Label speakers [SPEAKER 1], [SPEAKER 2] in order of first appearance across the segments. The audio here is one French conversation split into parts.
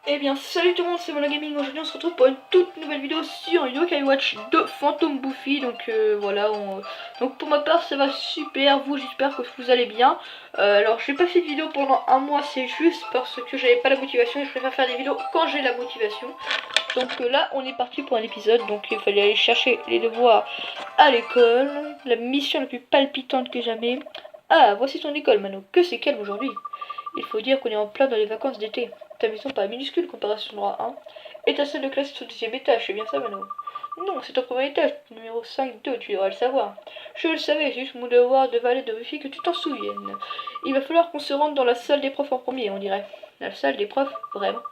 [SPEAKER 1] Eh bien salut tout le monde, c'est Mono Gaming. Aujourd'hui on se retrouve pour une toute nouvelle vidéo sur Yokai Watch de Phantom Buffy. Donc voilà, donc pour ma part ça va super, vous j'espère que vous allez bien. Alors j'ai pas fait de vidéo pendant un mois, c'est juste parce que j'avais pas la motivation et je préfère faire des vidéos quand j'ai la motivation. Donc là on est parti pour un épisode, donc il fallait aller chercher les devoirs à l'école. La mission la plus palpitante que jamais. Ah, voici ton école Mano, que c'est calme aujourd'hui. Il faut dire qu'on est en plein dans les vacances d'été. Ta maison paraît minuscule comparée à son droit 1. Et ta salle de classe est au 10e étage, c'est bien ça Mano? Non, c'est au premier étage, numéro 5-2, tu devrais le savoir. Je le savais, c'est juste mon devoir de valet de vérifier que tu t'en souviennes. Il va falloir qu'on se rende dans la salle des profs en premier, on dirait. La salle des profs, vraiment?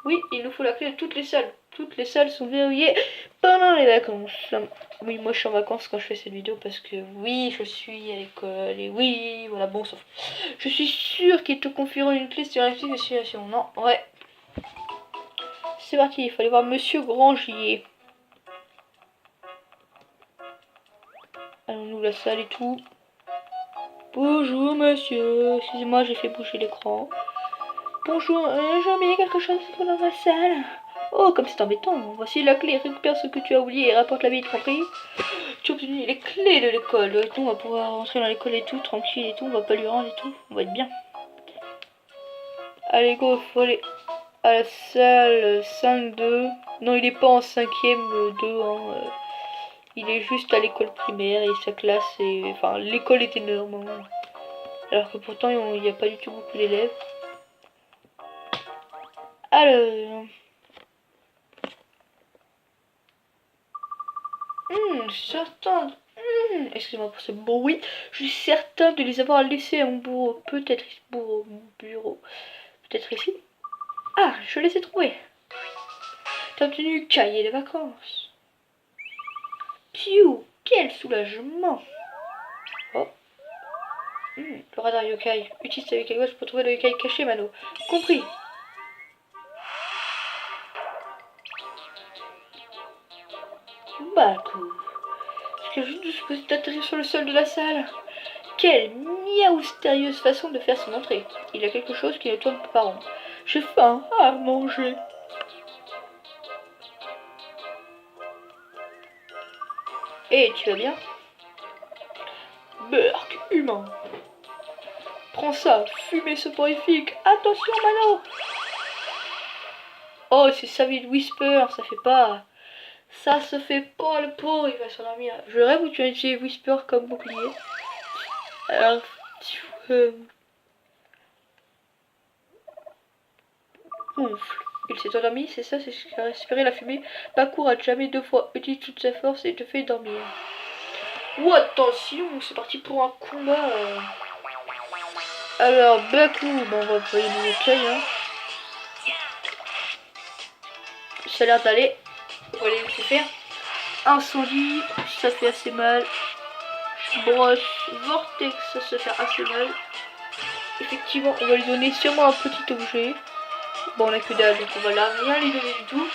[SPEAKER 1] Oui, il nous faut la clé de toutes les salles. Toutes les salles sont verrouillées pendant les vacances. Oui, moi je suis en vacances quand je fais cette vidéo parce que oui, je suis à l'école et oui, voilà, bon, sauf. Je suis sûre qu'ils te confieront une clé sur la situation. Non, ouais. C'est parti, il faut aller voir Monsieur Grangier. Allons-nous la salle et tout. Bonjour monsieur, excusez-moi, j'ai fait bouger l'écran. Bonjour, j'ai oublié quelque chose dans la salle. Oh, comme c'est embêtant. Voici la clé, récupère ce que tu as oublié et rapporte la vie, compris? Tu as obtenu les clés de l'école. Et tout, on va pouvoir rentrer dans l'école et tout, tranquille et tout, on va pas lui rendre et tout, on va être bien. Allez go, faut aller à la salle 5-2. Non, il est pas en 5ème 2, hein. Il est juste à l'école primaire et sa classe est... Enfin, l'école est énorme. Hein. Alors que pourtant, il n'y a pas du tout beaucoup d'élèves. Alors... certain... excusez-moi pour ce bruit. Je suis certain de les avoir laissés à mon bureau. Peut-être mon bureau. Peut-être ici. Ah, je les ai trouvés. T'as obtenu cahier de vacances. Piou, quel soulagement. Oh. Le radar yokai. Utilise ta yokai watch pour trouver le yokai caché, Mano. Compris. Baku. Est-ce que je suis posé d'atterrir sur le sol de la salle? Quelle mystérieuse façon de faire son entrée. Il y a quelque chose qui ne tourne pas rond. J'ai faim à manger. Et tu vas bien? Berk humain. Prends ça, fumée soporifique. Attention, Mano. Oh, c'est Savage Whisper, ça fait pas... Ça se fait pas, le pauvre, il va s'endormir. Je rêve où tu as utilisé Whisper comme bouclier. Alors, Ouf. Il s'est endormi, c'est ça, c'est ce qui a respiré la fumée. Baku rate jamais 2 fois, utilise toute sa force et te fait dormir. Oh, attention, c'est parti pour un combat. Alors, Baku, on va envoyer des écueils, hein. Ça a l'air d'aller. On va les laisser faire. Incendie, ça fait assez mal. Broche, vortex, ça se fait assez mal. Effectivement, on va lui donner sûrement un petit objet. Bon, on a que dalle, donc on va là rien lui donner du tout.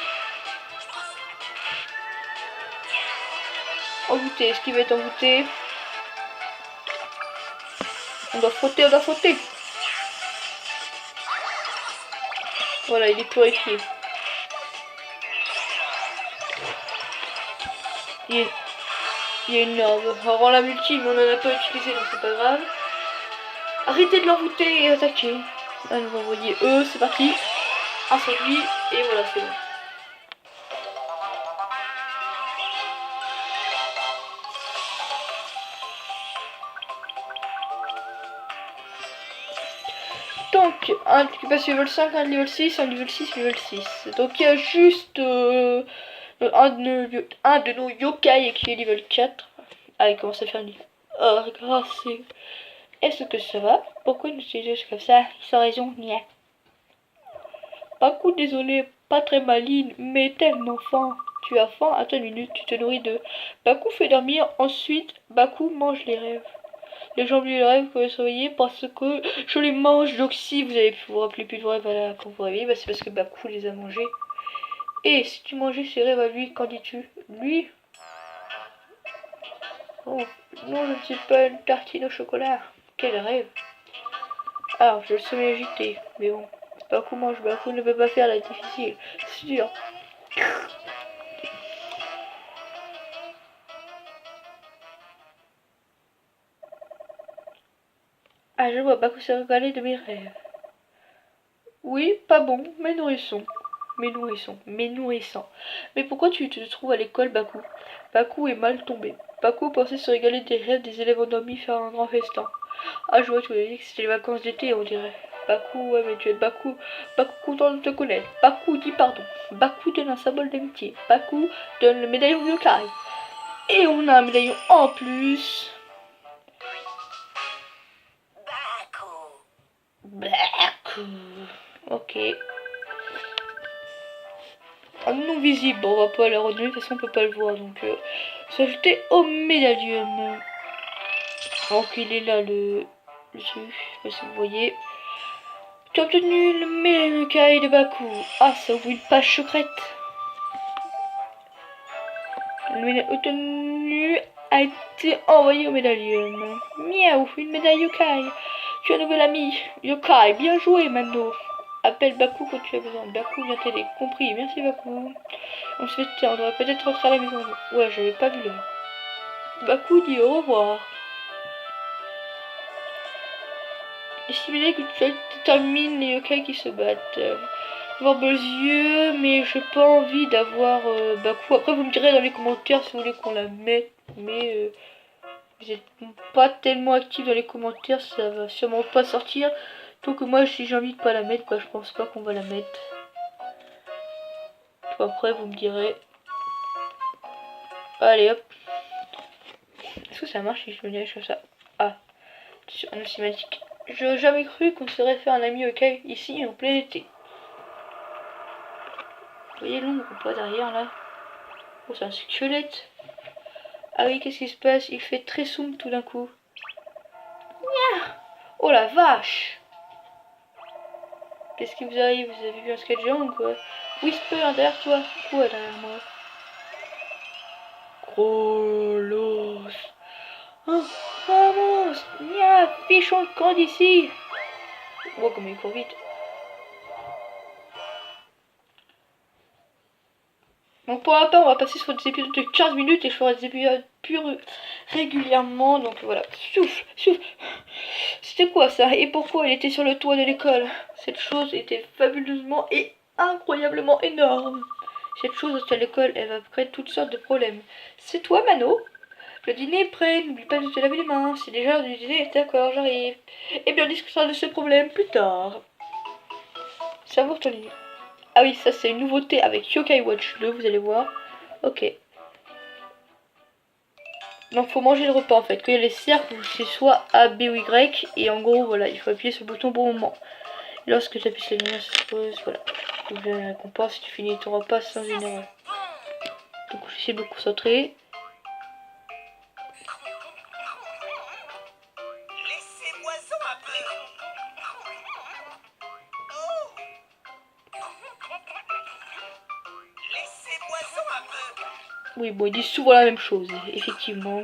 [SPEAKER 1] Envoûté, est-ce qu'il va être envoûté? On doit frotter, on doit frotter. Voilà, il est purifié. Il y a une herbe. Alors la multi, mais on en a pas utilisé, donc c'est pas grave. Arrêtez de l'envoûter et attaquer. Allez, on va envoyer eux, c'est parti. Incendie, et voilà, c'est bon. Donc, un qui passe niveau 5, un niveau 6, un niveau 6, niveau 6. Donc il y a juste un de nos yokai qui est niveau 4. Ah, il commence à faire une... Oh, grâce. Est-ce que ça va? Pourquoi nous sommes juste comme ça? Sans raison, nia. Pas coup, désolé, pas très maligne, mais tellement faim. Tu as faim? Attends une minute, tu te nourris de... Baku fait dormir, ensuite Baku mange les rêves. Les gens oublient les rêves que vous surveillez parce que je les mange. Donc si vous avez pu vous rappeler plus de vos rêves quand vous réveillez, bah c'est parce que Baku les a mangés. Et si tu mangeais ses rêves à lui, qu'en dis-tu? Lui? Oh, non, je ne suis pas une tartine au chocolat. Quel rêve. Alors, je le sommeil agité, mais bon. Baku mange, Baku ne peut pas faire la difficile. Sûr. Ah, je vois, Baku s'est régalé de mes rêves. Oui, pas bon, mais nourrisson. Mais nourrissant. Mais pourquoi tu te trouves à l'école, Baku? Baku est mal tombé. Baku pensait se régaler des rêves des élèves endormis, faire un grand festin. Ah, je vois, tu m'avais dit que c'était les vacances d'été, on dirait. Baku, ouais, mais tu es Baku. Baku content de te connaître. Baku dit pardon. Baku donne un symbole d'amitié. Baku donne le médaillon yokai. Et on a un médaillon en plus. Baku. Ok. Un non visible, bon, on va pas la redonner, de toute façon on peut pas le voir, donc s'ajouter au médaillum. Donc il est là le truc, je sais pas si vous voyez. Tu as obtenu le médaillon Kai de Baku. Ah, ça ouvre une page secrète. Le médaillon obtenu a été envoyé au médaillum. Miaou, une médaille yokai. Tu as un nouvel ami. Yokai, bien joué, Mano. Appelle Baku quand tu as besoin. Baku vient t'aider. Compris, merci Baku. On se fait taire, on devrait peut-être rentrer à la maison. Ouais, j'avais pas vu l'heure. Baku dit au revoir. Et simuler que tu détermines les yokai qui se battent. Avoir beaux yeux, mais j'ai pas envie d'avoir Baku. Après, vous me direz dans les commentaires si vous voulez qu'on la mette, mais vous êtes pas tellement actifs dans les commentaires, ça va sûrement pas sortir. Donc moi, si j'ai envie de pas la mettre, bah, je pense pas qu'on va la mettre. Après, vous me direz. Allez, hop. Est-ce que ça marche si je me dirige comme ça? Ah, sur un cinématique. J'aurais jamais cru qu'on serait fait un ami yokai ici en plein été. Vous voyez l'ombre ou pas derrière là? Oh, c'est un squelette. Ah oui, qu'est-ce qui se passe? Il fait très sombre tout d'un coup. Oh la vache! Qu'est-ce qui vous arrive? Vous avez vu un skate géant ou quoi? Whisper derrière toi. Quoi derrière moi? Grolos. Oh, vamos! Nia, fichons le camp d'ici! Oh, comme il court vite. Donc pour l'instant, on va passer sur des épisodes de 15 minutes et je ferai des épisodes plus régulièrement. Donc voilà, souffle, souffle. C'était quoi ça? Et pourquoi elle était sur le toit de l'école? Cette chose était fabuleusement et incroyablement énorme. Cette chose à l'école, elle va créer toutes sortes de problèmes. C'est toi, Mano? Le dîner est prêt, n'oublie pas de te laver les mains. C'est déjà l'heure du dîner, d'accord, j'arrive. Eh bien, on discutera de ce problème plus tard. Savoure ton lit. Ah oui, ça c'est une nouveauté avec Yokai Watch 2, vous allez voir. Ok. Donc faut manger le repas en fait. Quand il y a les cercles, c'est soit A, B ou Y. Et en gros, voilà, il faut appuyer sur le bouton au bon moment. Et lorsque tu appuies sur la lumière, ça se pose, voilà. Tu ouvres la récompense, tu finis ton repas sans une erreur. Donc j'essaie de me concentrer. Oui, bon, ils disent souvent la même chose, effectivement.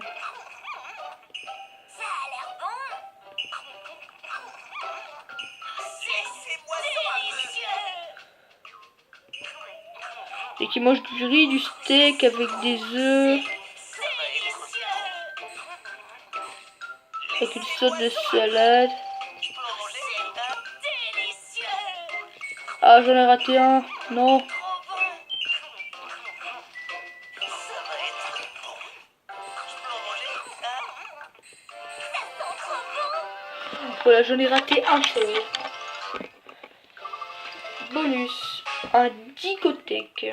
[SPEAKER 1] Et qui mange du riz, du steak avec des œufs. Avec une sorte de salade. Ah, j'en ai raté un. Non. Voilà, j'en ai raté un seul. Bonus. Un dicothèque.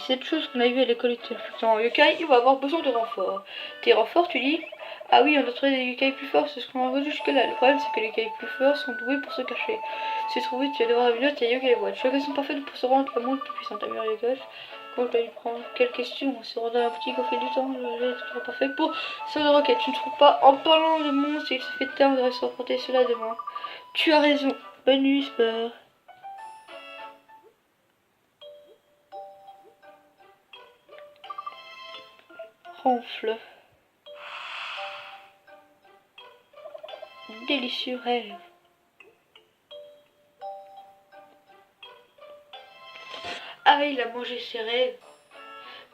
[SPEAKER 1] Cette chose qu'on a vue à l'école était influent. Yokai, il va avoir besoin de renforts. Tes renforts, tu dis? Ah oui, on a trouvé des yokai plus forts, c'est ce qu'on a vu jusque-là. Le problème, c'est que les yokai plus forts sont doués pour se cacher. Si trouvé, tu vas devoir revenir, tu as yokai watch. L'occasion parfaite pour se rendre la montre plus puissante. Améliorer les gauche. Comment je dois y prendre? Quelle question? Se rendre à la boutique au fil du temps. Le sera parfait pour ça de roquette. Tu ne trouves pas? En parlant de monstres, il se fait tard, on devrait se affronter cela demain. Tu as raison. Bonne nuit, Spur. Ronfle. Délicieux rêve. Ah, il a mangé ses rêves.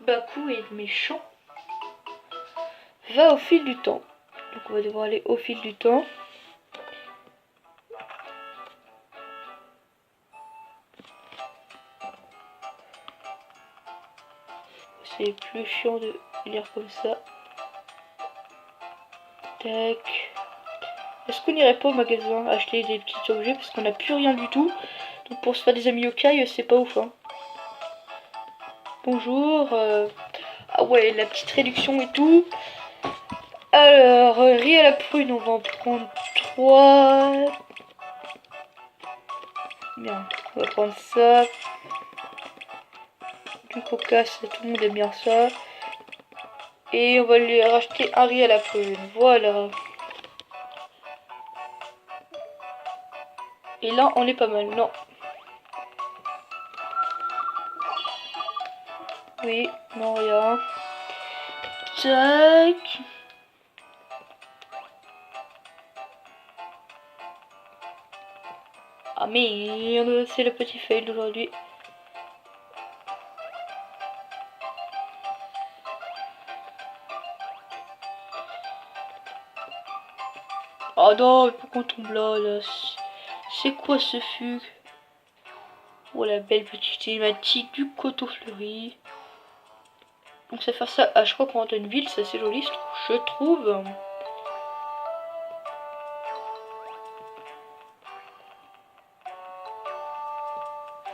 [SPEAKER 1] Baku est méchant. Va au fil du temps. Donc on va devoir aller au fil du temps. C'est plus chiant de lire comme ça. Tac. Est-ce qu'on irait pas au magasin acheter des petits objets parce qu'on n'a plus rien du tout. Donc pour se faire des amis yokai, c'est pas ouf. Hein. Bonjour. Ah ouais, la petite réduction et tout. Alors, riz à la prune, on va en prendre 3. Bien, on va prendre ça. Du coca, tout le monde aime bien ça. Et on va lui racheter un riz à la prune. Voilà. Et là, on est pas mal, non? Oui, non, rien. Tac. Ah merde, c'est le petit fail d'aujourd'hui. Oh non, mais pourquoi on tombe là? C'est quoi ce fugue? Oh la belle petite cinématique du coteau fleuri. Donc ça fait ça, je crois qu'on rentre une ville, c'est assez joli, je trouve.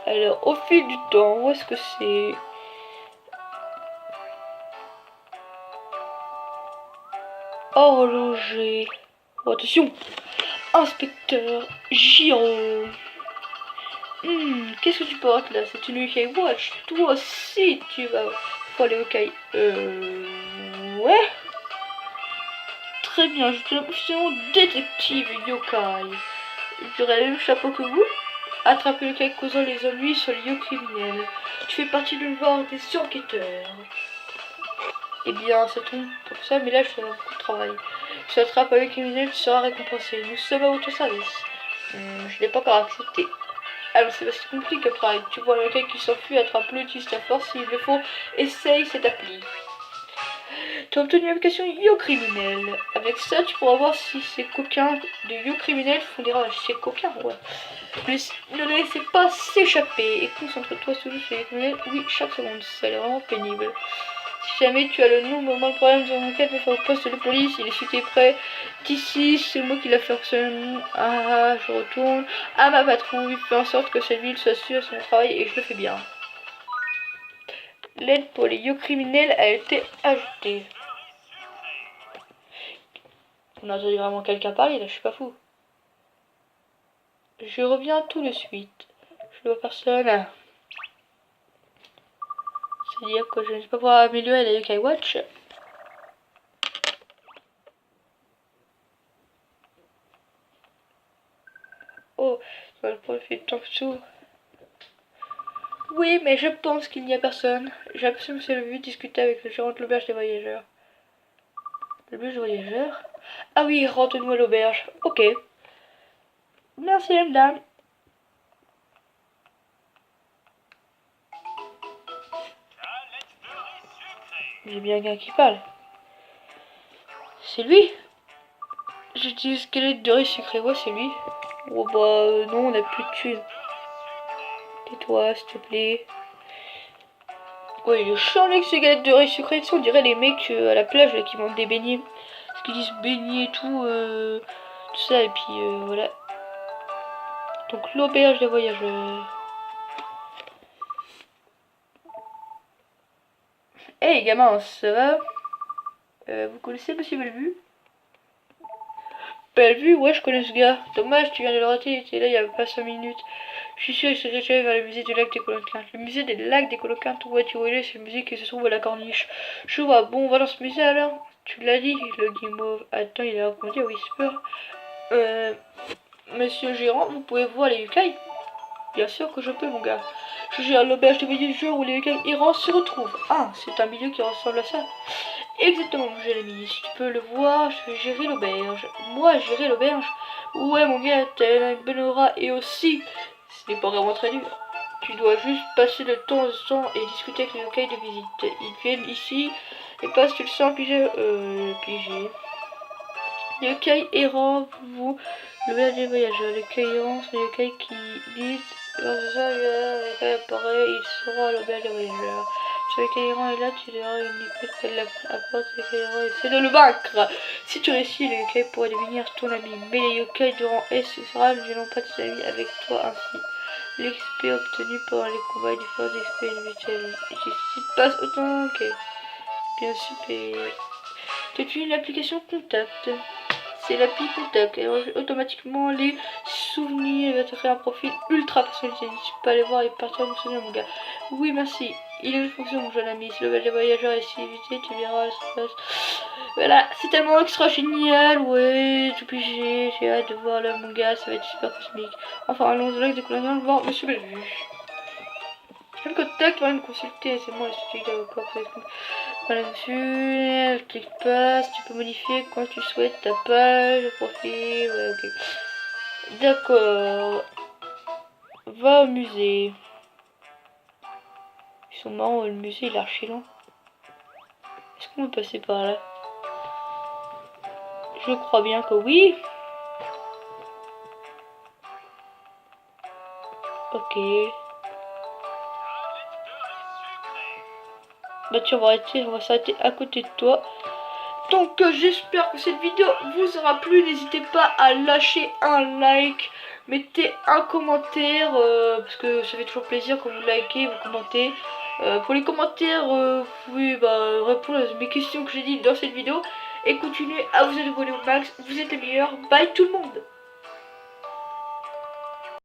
[SPEAKER 1] Alors, au fil du temps, où est-ce que c'est? Horloger. Oh, attention! Inspecteur Giro. Qu'est-ce que tu portes là? C'est une UK Watch. Toi aussi, tu vas pour aller au Kai. Ouais. Très bien, je te l'option détective yokai. J'aurai le même chapeau que vous. Attraper le yokai causant les ennuis sur les yo criminels. Tu fais partie de l'ordre des enquêteurs. Eh bien, ça tombe pour ça, mais là je fais beaucoup de travail. Si tu attrapes un criminel, tu seras récompensé. Nous sommes à votre service. Je n'ai pas encore accepté. Alors c'est parce que c'est compliqué après. Tu vois le gars qui s'enfuit, attrape-le, utilise ta force s'il le faut. Essaye cette appli. Tu as obtenu l'application Yo Criminel. Avec ça, tu pourras voir si ces coquins de Yo Criminel font des ravages. Ces coquins, ouais. Ne les laissez pas s'échapper et concentre-toi sur les criminels. Oui, chaque seconde, ça est vraiment pénible. Si jamais tu as le nom moment de problème de enquête, va au poste de police, il est suité prêt. D'ici, c'est moi qui l'a fait personnellement. Ah, je retourne à ma patrouille, fais en sorte que cette ville soit sûre de son travail et je le fais bien. L'aide pour les yo criminels a été ajoutée. On a entendu vraiment quelqu'un parler là, je suis pas fou. Je reviens tout de suite. Je vois personne. C'est-à-dire que je ne sais pas pouvoir améliorer la Yokai Watch. Oh, ça va le profil tant que tout. Oui, mais je pense qu'il n'y a personne. J'ai l'impression que c'est le but de discuter avec le gérant de l'auberge des voyageurs. L'auberge des voyageurs? Ah oui, rentre-nous à l'auberge. Ok. Merci, madame. J'ai bien quelqu'un qui parle. C'est lui? J'utilise squelette de riz sucré. Ouais, c'est lui. Oh bah non, on a plus de thunes. Tais-toi, s'il te plaît. Ouais, il est chiant avec ces galettes de riz sucré. On dirait les mecs à la plage là, qui vendent des beignets. Parce qu'ils disent beignets et tout. Tout ça, et puis voilà. Donc l'auberge des voyageurs. Hey gamin, ça va? Vous connaissez Monsieur Bellevue? Bellevue, ouais, je connais ce gars. Dommage, tu viens de le rater, il était là il y a pas 5 minutes. Je suis sûr qu'il s'est dirigé vers le musée du lac des Coloquintes. Le musée des lacs des Coloquintes, où tu vois, c'est le musée qui se trouve à la Corniche. Je vois, bon, on va dans ce musée alors. Tu l'as dit, le guimauve. Attends, il a répondu à Whisper. Monsieur Gérant, vous pouvez voir les yukai? Bien sûr que je peux, mon gars. Je gère l'auberge de voyageurs où les yukai errants se retrouvent. Ah, c'est un milieu qui ressemble à ça. Exactement, mon jeune ami. Si tu peux le voir, je vais gérer l'auberge. Moi, gérer l'auberge. Ouais, mon gars, t'as une bonne aura. Et aussi, ce n'est pas vraiment très dur. Tu dois juste passer de temps en temps et discuter avec les yokai de visite. Ils viennent ici et passent, tu le sens, pigé. Les yokai errants, vous, le village des voyageurs. Les yokai errants sont les yokai qui disent, c'est ça, le yokai apparaît, il sera à l'auberge des voyageurs. Sur les yokai errants est là, tu verras une icône de la porte des yokai errants et c'est de le vaincre. Si tu réussis, les yokai pourraient devenir ton ami. Mais les yokai de rang S sera, ne gênons pas tes amis avec toi ainsi. L'XP obtenu pendant les combats est différent d'XP individuel. Si tu passes autant, ok. Bien super. Tu utilises l'application Contact. C'est l'appli Contact. Elle rajoute automatiquement les souvenirs. Elle va te créer un profil ultra personnalisé. N'hésite pas à aller voir et partir mon souvenir, mon gars. Oui, merci. Il a une fonction, mon jeune ami. Si le des voyageurs est si évité, tu verras l'espace. Voilà, c'est tellement extra génial. Ouais, tout pigé. J'ai hâte de voir le manga. Ça va être super cosmique. Enfin, allons au lac de Colonel voir Monsieur Belvu. Je me contacte, va me consulter. C'est moi, le studio d'avocat. Voilà dessus, clique passe, tu peux modifier quand tu souhaites ta page, le profil, ouais, ok. D'accord. Va au musée. Ils sont marrants, le musée il est archi long. Est-ce qu'on peut passer par là? Je crois bien que oui. Ok. Bah tiens, on va s'arrêter à côté de toi. Donc j'espère que cette vidéo vous aura plu. N'hésitez pas à lâcher un like, mettez un commentaire, parce que ça fait toujours plaisir quand vous likez, vous commentez. Pour les commentaires, vous pouvez répondre à mes questions que j'ai dites dans cette vidéo. Et continuez à vous abonner au max, vous êtes les meilleurs. Bye tout le monde.